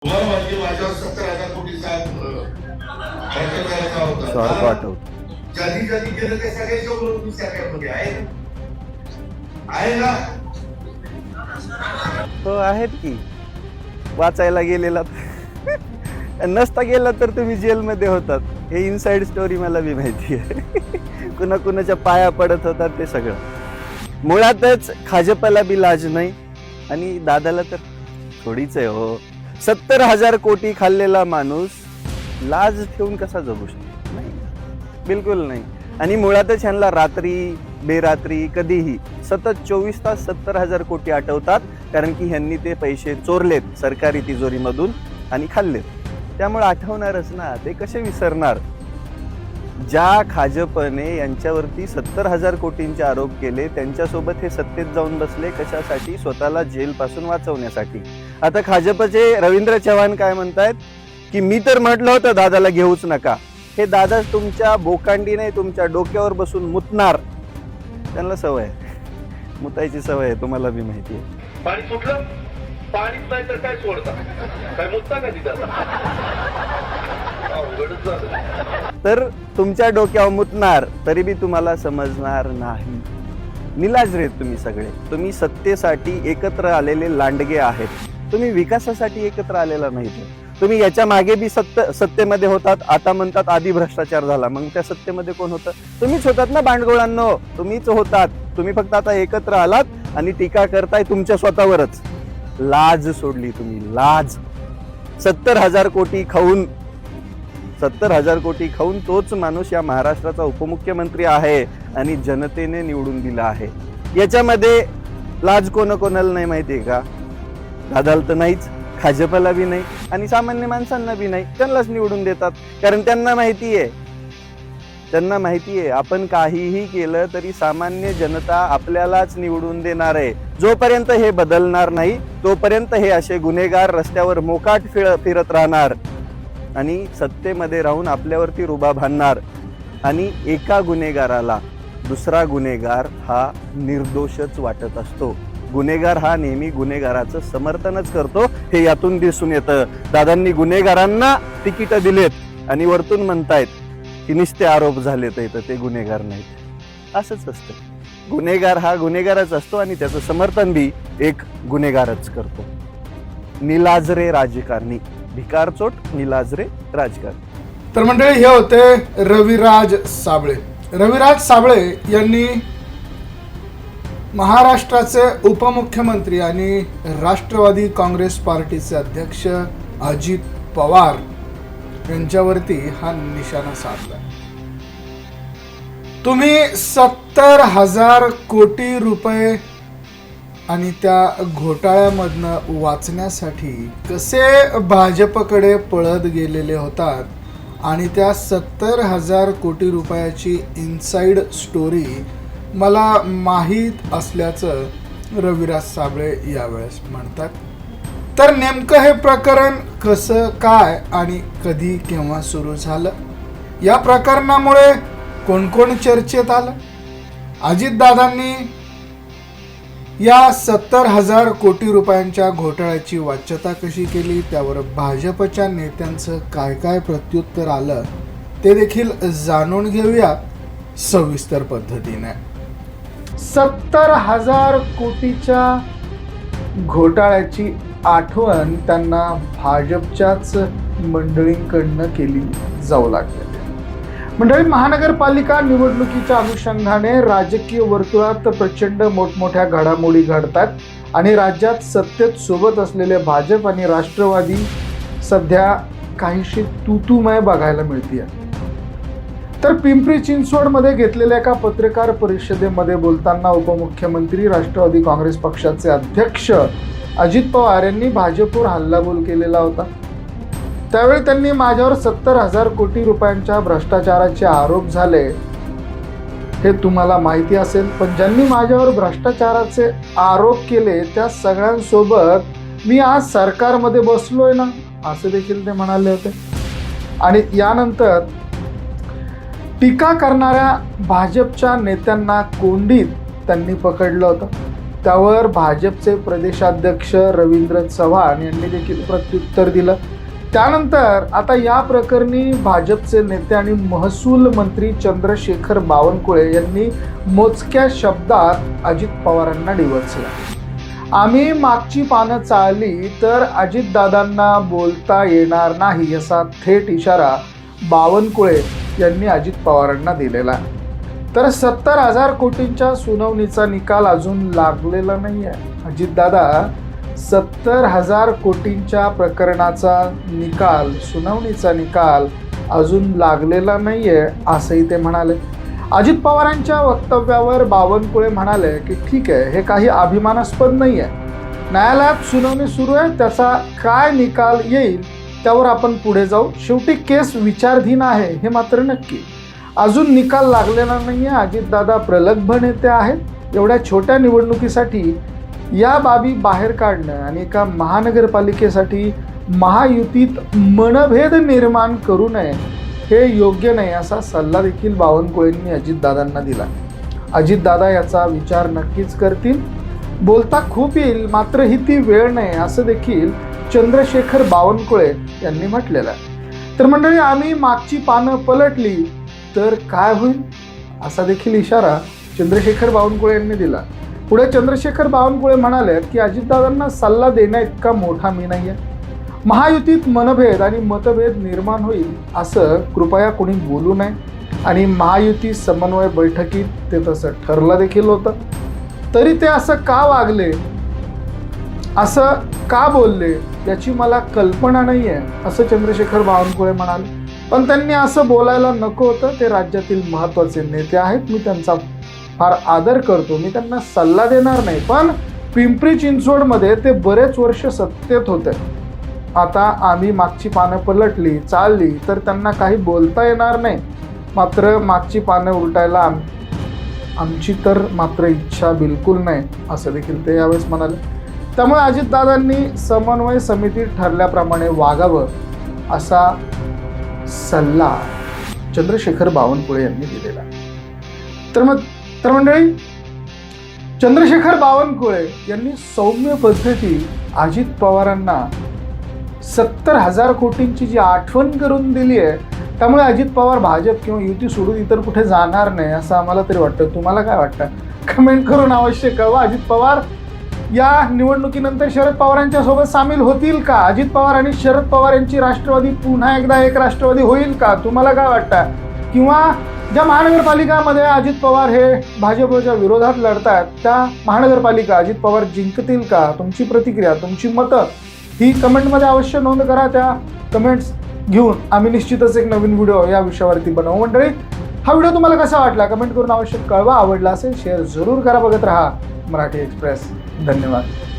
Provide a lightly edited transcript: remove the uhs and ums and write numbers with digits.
तुम्हाला माहिती माझ्यावर 70,000 कोटीचा खर्च करायचा होता. ज्यांनी ज्यांनी केलं ते सगळ्याच्या बरोबर सरकारमध्ये आहे ना. हो आहेत की. वाचायला गेलेला नसता गेला तर तुम्ही जेलमध्ये होतात. हे इनसाइड स्टोरी मला बी माहिती आहे. कुणाकुणाच्या पाया पडत होतात ते सगळं. मुळातच भाजपला बी लाज नाही आणि दादाला तर थोडीच आहे हो. 70,000 कोटी खाल्लेला माणूस लाज ठेवून कसा जगू शकतो? नाही, बिलकुल नाही. आणि मुळातच ह्यांना रात्री बेरात्री कधीही सतत 24 तास 70,000 कोटी आठवतात, कारण की ह्यांनी ते पैसे चोरलेत सरकारी तिजोरीमधून आणि खाल्लेत. त्यामुळे आठवणारच ना. ते कसे विसरणार? ज्या भाजपने यांच्यावरती 70,000 कोटींचे आरोप केले, त्यांच्यासोबत हे सत्तेत जाऊन बसले कशासाठी? स्वतःला जेल पासून वाचवण्यासाठी. आता भाजपचे रवींद्र चव्हाण काय म्हणतायत की मी तर म्हटलं होतं दादाला घेऊच नका. हे दादा तुमच्या बोकांडी नाही, तुमच्या डोक्यावर बसून मुतणार. त्यांना सवय आहे, मुतायची सवय आहे, तुम्हाला बी माहिती आहे. पाणी सुटलं, पाणीच नाही तर काय सोडता, काय मुतता का तिथं? तर तुमच्या डोक्यावर मुतणार तरी बी तुम्हाला समजणार नाही. निलाज रे तुम्ही सगळे. तुम्ही सत्तेसाठी एकत्र आलेले लांडगे आहेत. तुम्ही विकासासाठी एकत्र आलेला नाही. तुम्ही याच्या मागे बी सत्तेमध्ये होतात. आता म्हणतात आधी भ्रष्टाचार झाला, मग त्या सत्तेमध्ये कोण होतं? तुम्हीच होतात ना बांडगोळांनो, तुम्हीच होतात. तुम्ही फक्त आता एकत्र आलात आणि टीका करताय तुमच्या स्वतःवरच. लाज सोडली तुम्ही, लाज. 70,000 कोटी खाऊन 70,000 कोटी खाऊन तोच माणूस या महाराष्ट्राचा उपमुख्यमंत्री आहे आणि जनतेने निवडून दिला आहे. याच्यामध्ये लाज कोणाला नाही माहितीये का? दादाला तर नाहीच, भाजपला बी नाही आणि सामान्य माणसांना बी नाही. त्यांनाच निवडून देतात, कारण त्यांना माहितीये आपण काहीही केलं तरी सामान्य जनता आपल्यालाच निवडून देणार आहे. जोपर्यंत हे बदलणार नाही तोपर्यंत हे असे गुन्हेगार रस्त्यावर मोकाट फिरत राहणार आणि सत्तेमध्ये राहून आपल्यावरती रुबाब आणणार. आणि एका गुन्हेगाराला दुसरा गुन्हेगार हा निर्दोषच वाटत असतो. गुन्हेगार हा नेहमी गुन्हेगाराचं समर्थनच करतो. हे यातून दिसून येतं. दादांनी गुन्हेगारांना तिकीट दिलेत आणि वरतून म्हणतायत की नुसते आरोप झालेत, तर ते गुन्हेगार नाहीत. असंच असतं. गुन्हेगार हा गुन्हेगारच असतो आणि त्याचं समर्थन बी एक गुन्हेगारच करतो. निलाजरे राजकारणी, भिकारचोट निलाजरे राजकारणी. तर मंडळी, हे होते रविराज साबळे. रविराज साबळे यांनी महाराष्ट्राचे उपमुख्यमंत्री आणि राष्ट्रवादी काँग्रेस पार्टीचे अध्यक्ष अजित पवार यांच्यावरती हा निशाणा साधला. तुम्ही 70,000 कोटी रुपये आणि त्या घोटाळ्यामधनं वाचण्यासाठी कसे भाजपकडे पळत गेलेले होतात आणि त्या 70,000 कोटी रुपयाची इनसाइड स्टोरी मला माहीत असल्याचं रविराज साबळे यावेळेस म्हणतात. तर नेमकं हे प्रकरण कसं, काय आणि कधी केव्हा सुरू झालं, या प्रकरणामुळे कोण कोण चर्चेत आलं, अजितदादांनी या 70,000 कोटी रुपयांच्या घोटाळ्याची वाच्यता कशी केली, त्यावर भाजपच्या नेत्यांचं काय काय प्रत्युत्तर आलं, ते देखील जाणून घेऊया सविस्तर पद्धतीने. 70,000 कोटीच्या घोटाळ्याची आठवण त्यांना भाजपच्याच मंडळींकडनं केली जाऊ लागली. मंडळी, महानगरपालिका निवडणुकीच्या अनुषंगाने राजकीय वर्तुळात प्रचंड मोठमोठ्या घडामोडी घडतात आणि राज्यात सत्तेत सोबत असलेले भाजप आणि राष्ट्रवादी सध्या काहीशी तूतूमय बघायला मिळते. तर पिंपरी चिंचवडमध्ये घेतलेल्या एका पत्रकार परिषदेमध्ये बोलताना उपमुख्यमंत्री राष्ट्रवादी काँग्रेस पक्षाचे अध्यक्ष अजित पवार यांनी भाजपवर हल्लाबोल केलेला होता. त्यावेळी त्यांनी माझ्यावर 70,000 कोटी रुपयांच्या भ्रष्टाचाराचे आरोप झाले हे तुम्हाला माहिती असेल, पण ज्यांनी माझ्यावर भ्रष्टाचाराचे आरोप केले त्या सगळ्यांसोबत मी आज सरकारमध्ये बसलोय ना, असं देखील ते म्हणाले होते. आणि यानंतर टीका करणाऱ्या भाजपच्या नेत्यांना कोंडीत त्यांनी पकडलं होतं. त्यावर भाजपचे प्रदेशाध्यक्ष रवींद्र चव्हाण यांनी देखील प्रत्युत्तर दिलं. त्यानंतर आता या प्रकरणी भाजपचे नेते आणि महसूल मंत्री चंद्रशेखर बावनकुळे यांनी मोजक्या शब्दात अजित पवारांना डिवचलं. आम्ही मागची पानं चाळली तर अजितदादांना बोलता येणार नाही असा थेट इशारा बावनकुळे यांनी अजित पवारांना दिलेला. तर 70,000 कोटींच्या सुनावणीचा निकाल अजून लागलेला नाही आहे. अजितदादा 70,000 कोटींच्या प्रकरणाचा निकाल, सुनावणीचा निकाल अजून लागलेला नाही आहे असंही ते म्हणाले. अजित पवारांच्या वक्तव्यावर बावनकुळे म्हणाले की ठीक आहे, हे काही अभिमानास्पद नाही आहे. न्यायालयात सुनावणी सुरू आहे, त्याचा काय निकाल येईल त्यावर आपण पुढे जाऊ. शेवटी केस विचाराधीन आहे हे मात्र नक्की. अजून निकाल लागलेला नाही आहे. अजितदादा प्रगल्भ नेते आहेत. एवढ्या छोट्या निवडणुकीसाठी या बाबी बाहेर काढणं आणि एका महानगरपालिकेसाठी महायुतीत मनभेद निर्माण करू नये हे योग्य नाही असा सल्ला देखील बावनकुळेंनी अजितदादांना दिला. अजितदादा याचा विचार नक्कीच करतील. बोलता खूप येईल, मात्र ही ती वेळ नाही असं देखील चंद्रशेखर बावनकुळे यांनी म्हटलेलं आहे. तर मंडळी, आम्ही मागची पानं पलटली तर काय होईल असा देखील इशारा चंद्रशेखर बावनकुळे यांनी दिला. पुढे चंद्रशेखर बावनकुळे म्हणाले की अजितदादांना सल्ला देण्या इतका मोठा मी नाही आहे. महायुतीत मनभेद आणि मतभेद निर्माण होईल असं कृपया कोणी बोलू नये. आणि महायुती समन्वय बैठकीत ते तसं ठरलं देखील होतं. तरी ते असं का वागले, असं का बोलले याची मला कल्पना नाही आहे असं चंद्रशेखर बावनकुळे म्हणाले. पण त्यांनी असं बोलायला नको होतं. ते राज्यातील महत्त्वाचे नेते आहेत. मी त्यांचा फार आदर करतो. मी त्यांना सल्ला देणार नाही. पण पिंपरी चिंचवडमध्ये ते बरेच वर्ष सत्तेत होते. आता आम्ही मागची पानं पलटली, चालली तर त्यांना काही बोलता येणार नाही. मात्र मागची पानं उलटायला आमची तर मात्र इच्छा बिलकुल नाही असं देखील ते यावेळेस म्हणाले. त्यामुळे अजितदादांनी समन्वय समितीत ठरल्याप्रमाणे वागावं असा सल्ला चंद्रशेखर बावनकुळे यांनी दिलेला. तर मंडळी, चंद्रशेखर बावनकुळे यांनी सौम्य पद्धती अजित पवारांना 70,000 कोटींची जी आठवण करून दिली आहे, त्यामुळे अजित पवार भाजप किंवा युती सोडून इतर कुठे जाणार नाही असं आम्हाला तरी वाटतं. तुम्हाला काय वाटतं? कमेंट करून अवश्य कळवा. अजित पवार या निवडणुकीनंतर शरद पवारांच्या सोबत सामील होतील का? अजित पवार आणि शरद पवार यांची राष्ट्रवादी पुन्हा एकदा एक राष्ट्रवादी होईल का? तुम्हाला काय वाटतं? किंवा ज्या महानगरपालिकामध्ये अजित पवार हे भाजपच्या विरोधात लढतात त्या महानगरपालिका अजित पवार जिंकतील का? तुमची प्रतिक्रिया, तुमची मतं ही कमेंटमध्ये अवश्य नोंद करा. त्या कमेंट्स घेऊन आम्ही निश्चितच एक नवीन व्हिडिओ या विषयावरती बनवू. मंडळी, हा व्हिडिओ तुम्हाला कसा वाटला कमेंट करून अवश्य कळवा. आवडला असेल शेअर जरूर करा. बघत राहा मराठी एक्सप्रेस. धन्यवाद.